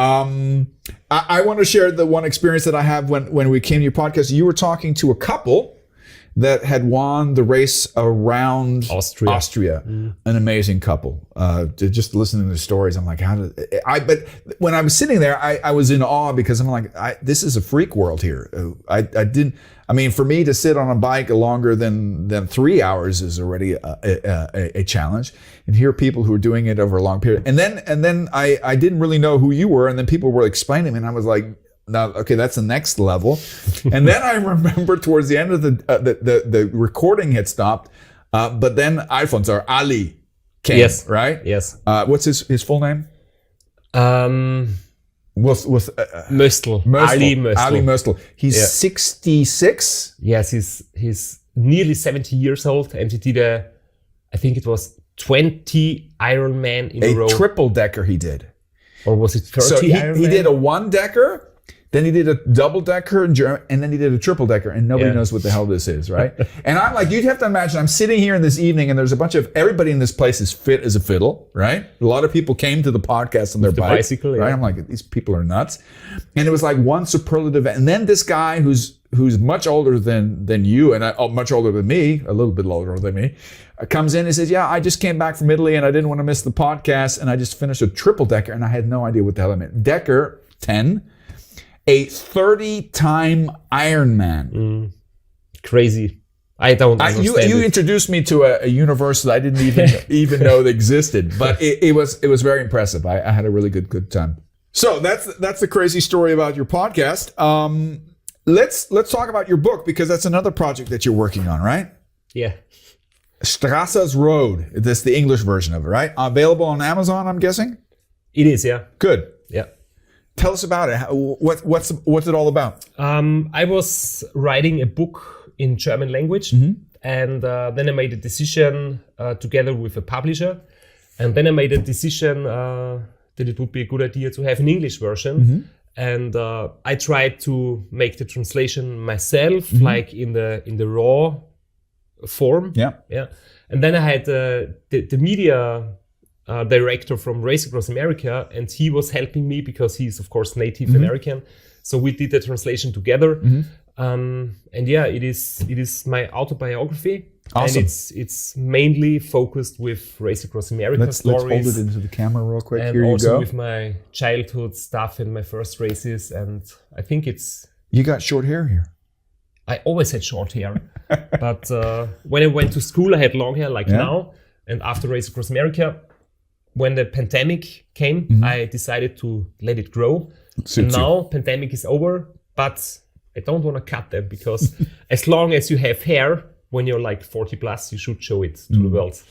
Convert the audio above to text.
I want to share the one experience that I have when we came to your podcast. You were talking to a couple that had won the race around Austria. An amazing couple. Just listening to the stories, I'm like, but when I was sitting there, I was in awe because I'm like, this is a freak world here. For me to sit on a bike longer than 3 hours is already a challenge. And here are people who are doing it over a long period. And then I didn't really know who you were. And then people were explaining, and I was like, now, okay, that's the next level. And then I remember towards the end of the recording had stopped, but then iPhones are Ali came, yes, right? Yes. What's his full name? Möstl. Ali Möstl. Ali Möstl. He's 66. Yes, he's nearly 70 years old, and he did I think it was 20 Ironman in a row. A triple decker he did. Or was it 30 So Ironman? he did a one decker. Then he did a double decker in German, and then he did a triple decker, and nobody knows what the hell this is, right? And I'm like, you'd have to imagine, I'm sitting here in this evening, and there's a bunch of everybody in this place is fit as a fiddle, right? A lot of people came to the podcast on their bicycle, right? I'm like, these people are nuts. And it was like one superlative, and then this guy who's much older than you, and much older than me, a little bit older than me, comes in and says, yeah, I just came back from Italy, and I didn't want to miss the podcast, and I just finished a triple decker, and I had no idea what the hell I meant. Decker 10. A 30-time Ironman. Crazy. I don't understand You introduced me to a universe that I didn't even know that existed, but it was very impressive. I had a really good time. So that's the crazy story about your podcast. Let's talk about your book, because that's another project that you're working on, right? Yeah. Strasser's Road. That's the English version of it, right? Available on Amazon, I'm guessing? It is, yeah. Good. Yeah. Tell us about it. What's it all about? I was writing a book in German language, and then I made a decision together with a publisher, and then I made a decision that it would be a good idea to have an English version, and I tried to make the translation myself, like in the raw form. Yeah. And then I had the media director from Race Across America, and he was helping me because he's of course Native American. So we did the translation together, and yeah, it is my autobiography. Awesome. And it's mainly focused with Race Across America stories. Let's hold it into the camera real quick. And here you also go. with my childhood stuff and my first races, and I think you got short hair here. I always had short hair, but when I went to school, I had long hair like now. And after Race Across America, when the pandemic came, I decided to let it grow. And now pandemic is over, but I don't want to cut them, because as long as you have hair, when you're like 40 plus, you should show it to the world. Yeah.